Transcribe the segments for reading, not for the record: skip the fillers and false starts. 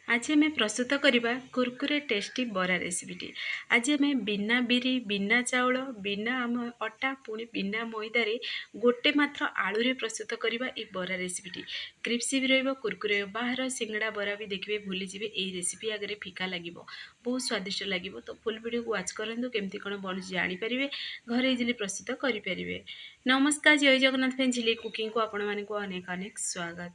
आज आम प्रस्तुत करवा कुरकुरे टेस्टी बरा रेसिपीटी। आज आम बिना बिरी बिना चाउल बिना आम अटा पुणी बिना मैदारे गोटे मात्र आलू रे प्रस्तुत करवा ये बरा रेसिपीटी। क्रिप्सी भी रुरकुरे बाहर सिंगड़ा बरा भी देखिए भूली जी ये रेसिपी आगे फिका लगे बहुत स्वादिष्ट लगे। तो फुल वीडियो को वाच करूँ केमती कौन बन जानीपारे घर इजिली प्रस्तुत करें। नमस्कार, जय जगन्नाथ फ्रेंड झिली कुकिंग को आपण मानक अनेक अनेक स्वागत।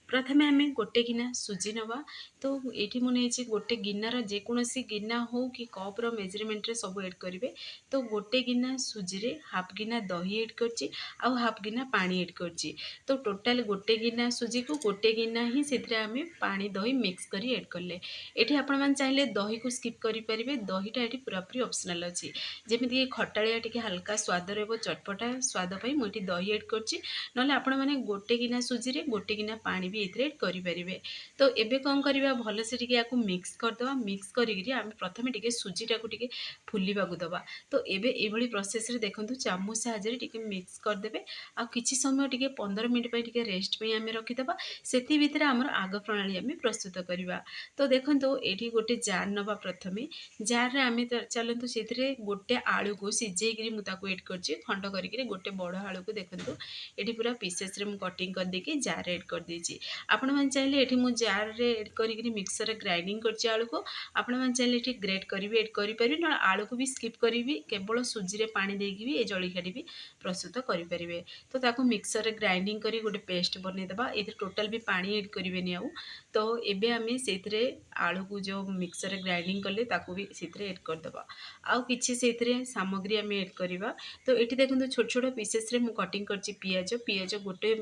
प्रथमे आम गोटे गिना सुजी नवा। तो ये मुझे गोटे गिनार जेकोसी गिना हो कि कप्र मेजरमेंट सब एड करेंगे। तो गोटे गिना सुजी रे हाफ गिना दही एड करची आउ हाफ गिना पानी एड करची। तो टोटाल गोटे गिना सुजी को गोटे गिना ही से आम पानी दही मिक्स करी एड कले। ये आपण मैंने चाहिए दही को स्किप करेंगे। दहीटा ये पूरापूरी ऑप्शनल अच्छी जमीती खटाया टी हल्का स्वाद रहा चटपटा स्वाद पर मुझे दही एड करची। ना आपण मैंने गोटे गिना सुजी रे गोटे गिना पानी भी ये एड करेंगे। तो एबे कौन करवा भल से टिके याकू मिक्स करदे मिक्स करी आम प्रथम टिके सुजीटा को टिके फुलिबाकू दबा। तो एबे एभली प्रोसेस रे देखंतु चामच साहाଯ୍य टिके मिक्स करदेबे आ किछि समय टिके 15 मिनिट पई टिके रेस्ट पई आम रखिदबा। सेति भितर हमर आग प्रणाली आम प्रस्तुत करवा। तो देखंतु एठी गोटे जार नबा। प्रथमे जार रे आम चलंतु सेथिरे गोटे आलू को सिजेइकरी मु ताको एड करछि खंड करिकरी गोटे बड़ आलू को देखंतु एठी पूरा पीसेस रे मु कटिंग कर देके जार ऐड कर देछि। आपण मन चाहिले एठी मु जार रे एड करिकरी मिक्सर ग्राइंडिंग करछि आलू को। आपण मन चाहिले एठी ग्रेट करिवे एड करि परिबे न आलू को भी स्किप करिवि केवल सुजी रे पानी देकी भी ए जळिखाडी भी प्रस्तुत करि परिबे। तो ताको मिक्सर रे ग्राइंडिंग करी गोटे पेस्ट बनै दबा। एथे टोटल भी पानी एड करिवेनी आउ। तो एबे आमे सेथिरे आलू को जो मिक्सर रे ग्राइंडिंग करले ताको भी सेथिरे एड कर दबा। आउ किछि सेथिरे सामग्री आमे एड करिवा। तो एठी देखंतु छोट छोट पीसेस रे मु कटिंग करछि पियाज। पियाज गोटे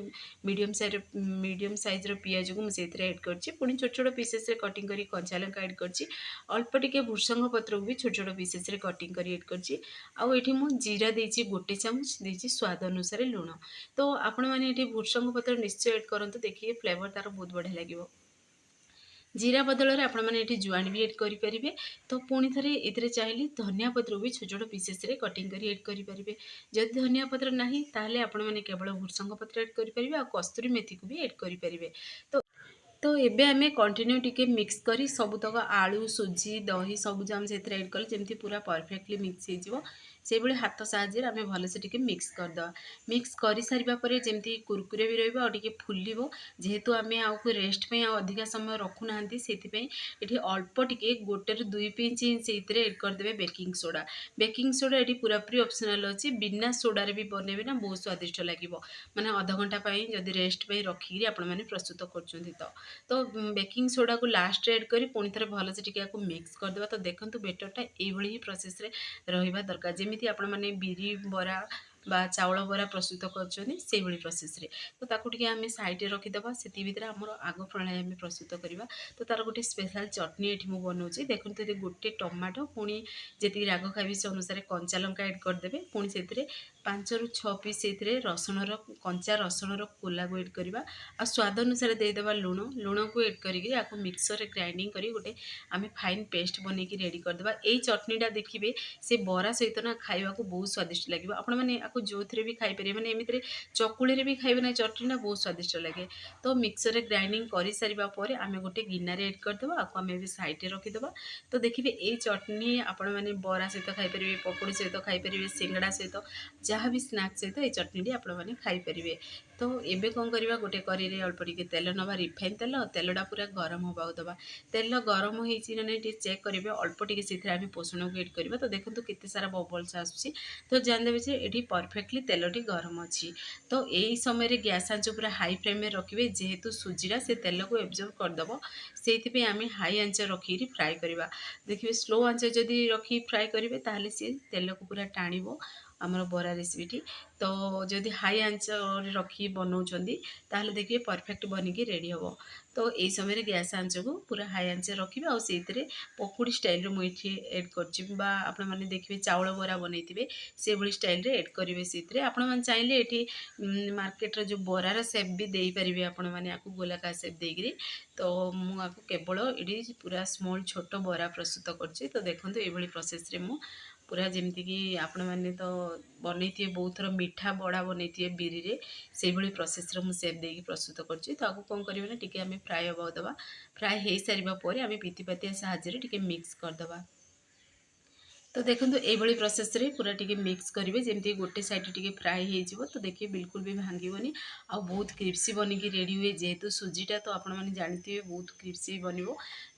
मीडियम साइज रो पियाज को मु सेथिरे एड करछि। पुणी छोट छोट पीसेस रे कटिंग करी कंचा लंका एड करछि। अल्प टिके भृषंग पत्र को भी छोट छोट पीसेस रे कटिंग करी एड करछि। आउ एठी मु जीरा देछि गोटे चामच देछि स्वाद अनुसार लूण। तो आपण माने एठी भृषंग पत्र निश्चय एड करंतु देखिए फ्लेवर तार बहुत बढ़िया लागिवो। जीरा बदल में आपण मैंने जुआणी भी एड करेंगे। तो पुणी थे ये चाहिए धनिया पत्र भी छोट छोट पीसेस रे कटिंग करी एड करेंगे। जदि धनिया पत्र नहीं ताहले आपण मैंने केवल भृषंग पत्र एड करेंगे और कस्तूरी मेथी को भी एड करेंगे। तो एबे आमे कंटिन्यू टिके मिक्स करी सबुतक आलू सुजी दही सब जम से एड कले जमी पूरा परफेक्टली मिक्स हो से भाई हाथ साहाଯ୍य आमे भल से टिके मिक्स करदे। मिक्स कर सारा पर जमी कुरकुरे भी रही और फुलिबो जेहेतु आमे आउ रेस्ट पे अधिका समय रखुना से अल्प टिके गोटे रु 2 पिंच से एड करदे बेकिंग सोडा। बेकिंग सोडा ये पूरापूरी ऑप्शनल अच्छी बिना सोडारे भी बनइबे ना बहुत स्वादिष्ट लगे। माने आधा घंटा जदि रेस्ट पे रखिकी आपण मैंने प्रस्तुत कर तो बेकिंग सोडा को लास्ट एड करी पुणी थे भल से टिके मिक्स करदेबा। तो देखंतु बेटरटा एभली ही प्रोसेस रे रहिबा दरकार जेमिति आपण माने बिरी बरा बा चाउल बरा प्रस्तुत कर प्रोसेस रे। तो ताकू टिके आमे साइड रे रखिदबा। सेति भितर हमर आग प्रणाली आमे प्रस्तुत करबा। तो तार गोटे स्पेशल चटनी एठी मु बनौछि देखंतु ये गोटे टमाटो पुणी जेति राग खाइबे से अनुसार कंचा लंका एड करदेबे। पुणी सेतिरे 5 रु 6 पीस सेतिरे रसुणर कंचा रसुणर कोला को एड करबा आ स्वाद अनुसार देदेबा लूण। लूण को एड करिक आपको मिक्सर रे ग्राइंडिंग करी गोटे आमे फाइन पेस्ट बनैकी रेडी करदेबा। एई चटनीटा देखिए से बरा सहित ना खाइबा को बहुत स्वादिष्ट लगे। आपण मैंने आपको जो थे भी खाई पारे मैंने एमती चकुली भी खाइबे ना चटनीटा बहुत स्वादिष्ट लगे। तो मिक्सर रे ग्राइंडिंग कर सारा पर आमे गोटे गिनार एड करदेबा आपको आमे भी साइड रे रखिदेबा। तो देखिए ये चटनी आपण मैंने बरा सहित खाई पारे पकोड़ी सहित खाई पारे सिंगड़ा सहित जहाँ भी स्नैक्स सहित ये चटनी आपण मैंने खाई पारे। तो एबे कौन करवा गोटे करी रे अल्प टिके तेल नवा रिफाइन तेलटा पूरा गरम होगा दबा। तेल गरम हो ना नहीं चेक करेंगे अल्प टिके से पोषण को एड करवा। तो देखो केते सारा बबल्स आसुची तो जानदेवे जे एठी परफेक्टली तेलटी गरम अच्छी। तो यही समय गैस आंच पूरा हाई फ्लेम में रखिए जेहेतु सुजीरा से तेल को एब्जर्व करदब से आम हाई आंच रखी फ्राए करवा। देखिए स्लो आंच जदि रखी फ्राए करेंगे ताहले सी तेल को पूरा टाणिबो आमर बरा रेसिपीटी। तो जदि हाई आंच रखी बनाऊँगी ताहले देखिए परफेक्ट बनिकी रेडी हम। तो यही समय गैस आंच को पूरा हाई आंच रखिए और से पकोड़ी स्टाइल मुझे एड कर देखिए चाउल बरा बनई से भली स्टाइल रे एड करेंगे। से आपण मैंने चाहिए ये मार्केट जो बरार सेप भी दे पारे आपण मैंने आपको गोलाकार सेप देकरी। तो मुझे केवल ये पूरा स्मॉल छोट बरा प्रस्तुत कर। तो देखो ये प्रोसेस रे मु पूरा जमीक कि आपण मैंने तो ବନେଇଥିବେ ବହୁତ ଥର ମିଠା ବଡ଼ା ବନେଇଥିବେ ବିରିରେ, ସେଇଭଳି ପ୍ରୋସେସ୍ରେ ମୁଁ ସେପ୍ ଦେଇକି ପ୍ରସ୍ତୁତ କରୁଛି। ତ ଆକୁ କ'ଣ କରିବା ନା ଟିକେ ଆମେ ଫ୍ରାଏ ହେବାକୁ ଦେବା। ଫ୍ରାଏ ହେଇସାରିବା ପରେ ଆମେ ପିଥିପାତିଆ ସାହାଯ୍ୟରେ ଟିକେ ମିକ୍ସ କରିଦେବା। तो देखो ये प्रोसेस रे पूरा टिके मिक्स करेंगे जमी गोटे साइड टिके फ्राए हो तो देखिए बिल्कुल भी भांगनी आ बहुत क्रिप्सी बनिकी रेडी हुए जेहेतु सुजीटा तो आपने जानते बहुत क्रिप्सी बन।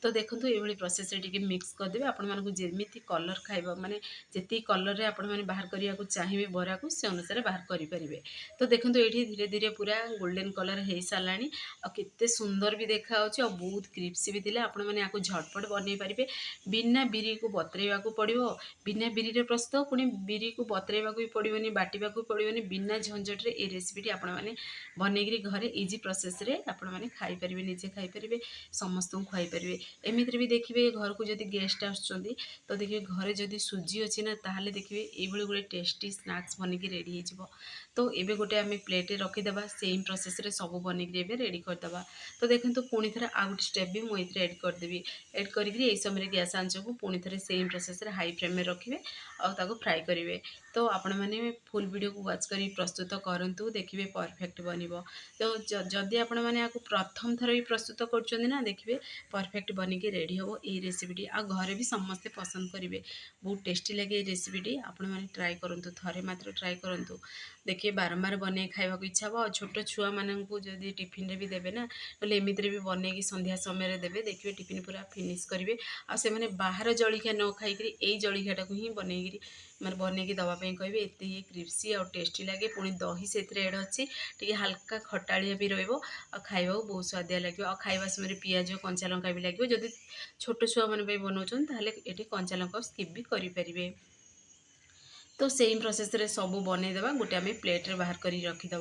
तो देखो ये प्रोसेस रे टिके मिक्स करदे आपको जमी कलर खाइबा माने जी कलर रे आपण मैंने बाहर करने को चाहिए बरा को से अनुसार बाहर करेंगे। तो देखो ये धीरे धीरे पूरा गोल्डन कलर हो सारा आते सुंदर भी देखा बहुत क्रिप्सी भी थिला। आपण मैंने झटपट बनई पारे बिना बिरी को बतरेवा को पड़ो बिना बिरी रे प्रस्तुत पुणी बिरी को बतरेवा भी पड़ोनी बाटिबा पड़ोनी बिना झंझट रे ये रेसिपीटी आपण मैंने बनईकरी घरे इजी प्रोसेस रे आपण मैंने खाई परिबे निजे खाई परिबे समस्त को खुआई परिबे। एमिति भी देखिए घर को जदि गेस्ट आसुचंदी तो देखिए घरे जदि सुजी अच्छी ना ताहले देखिए ये गोटे टेस्टी स्नैक्स बनिकी रेडी हो। तो ये गोटे आम प्लेट रखीदे सेम प्रोसेस रे सब बनिक रेडी करदे। तो देखो पुणी थे आउ गोटे स्टेप भी मुझे एड करदेवी एड करी समय गैस आंच को पुणी थे सेम प्रोसेस रे हाई फ्लेम में रखिए और फ्राए करेंगे। तो आपण मैंने फुल वीडियो को वाच कर प्रस्तुत करूँ देखिए परफेक्ट बन। तो जदि आपण मैंने प्रथम थर भी प्रस्तुत कर देखिए परफेक्ट बनिकी रेडी हम ये रेसिपीटी आ घरे भी समस्ते पसंद करेंगे बहुत टेस्टी लगे ये रेसिपीटी आपण मैंने ट्राए करूँ थे मात्र ट्राए करूँ देखिए बारंबार बन खावा इच्छा हो छोट छुआ मानू जदि टिफिन भी देवे ना बोले एमती भी बनई संध्या समय देवे देखिए टिफिन पूरा फिनिश करेंगे आने बाहर जलिखिया न खाई यही जलिखियाटा को ही बनईकरी मैं बनईकी दवापाई कहे एत ये क्रिप्सी और टेस्टी लगे पुणी दही से एड अच्छी टी हल्का खटाड़िया भी रहा खावा बहुत स्वादिया लगे और खावा समय पियाज कंचा लंका भी लगे जदि छोट छुआ मान बनाऊँ ये कंचा लंका स्किप भी करें। तो सेम प्रोसेस रे सब बनईदेवा गोटे आम प्लेट रे बाहर कर रखीदे।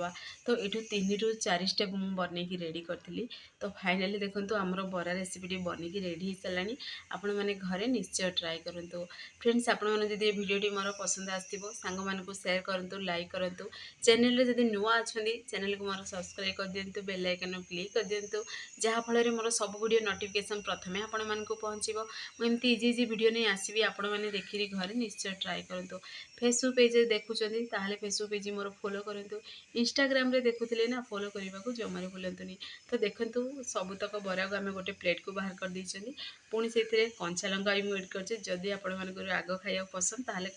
तो ये 3 ରୁ 4 स्टेप मुझे बनईकी रेडी करी। तो फाइनाली देखो आमर बरा रेसिपीटी बनईकी रेडी हो सारा आपण मैंने घरे निश्चय ट्राए करूँ। फ्रेंड्स आपण मैंने जब वीडियोटी मोर पसंद आसो सांग मानू शेयर करूँ लाइक करूँ चैनल जब नुआ अच्छा चैनल को मोर सब्सक्राइब कर दिंतु बेल आइकन क्लिक कर दिंतु जहाँफल मोर सब वीडियो नोटिफिकेशन प्रथमे आपण मानक पहुँचो। मुझे इजी इजी वीडियो नहीं आसबि आपण मैंने देखिए घरे निश्चय ट्राए करूँ। फेसबुक पेज देखुं ताहले फेसबुक पेज मोर फॉलो करूँ इंस्टाग्राम रे देखुले ना फॉलो करने को जमार भूलतुनि। तो देखु सबुतक बरा को आम गोटे प्लेट को बाहर कर देइछनी पुणी से कंचा लंका भी एड करदी आपण मानक आग खाइबा पसंद ताहले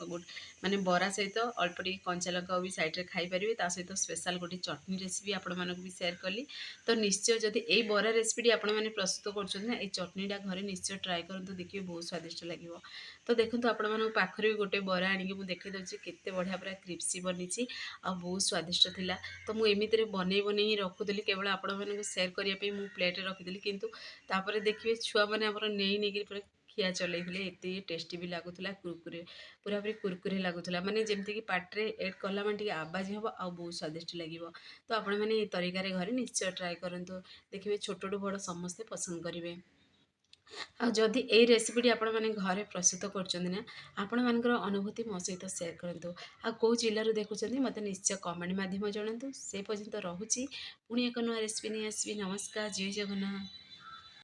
माने बरा सहित अल्प टी कंचा लंका भी साइड रे खाई परिबे ता सहित स्पेशल गोटे चटनी रेसिपी आपण मानक भी शेयर कली। तो निश्चय जदि ए बरा रेसिपी आपण मैंने प्रस्तुत कर ना ये चटनीटा घरे निश्चय ट्राए करूँ देखिए बहुत स्वादिष्ट लगे। तो देखो आपण मान पाखे भी गोटे बरा आनिकी मुझे देखी दूसरी केते बढ़िया पूरा क्रिप्सी बनी आ बहुत स्वादिष्ट थिला। तो मुझे एमती बनई बनई ही रखुदी केवल आपण मानक शेयर करने मुझे प्लेट रखीदी किंतु तापर देखिए छुआ मैंने आमर नहीं पूरा खिया चलते एत टेस्टी भी लगुला कुरकुरे पूरा पूरी कुरकुरे लगुला माने जमती कि पाट्रे एड कला मैंने आवाज हम आ बहुत स्वादिष्ट लगे। तो आपण मैंने तरीका घरे निश्चय ट्राए करूँ देखिए छोटू बड़ समस्ते पसंद करेंगे। जदि ये रेसिपीटी आपण मैंने घरे प्रस्तुत कर आपण मानकर अनुभूति मो सहित शेयर करूँ आ कौ जिलूर देखुं मत निश्चय कमेंट मध्यम जनातु से पर्यंत रोचे पुणी एक नुआ रेसिपी नहीं आसबि। नमस्कार जय जगन्नाथ।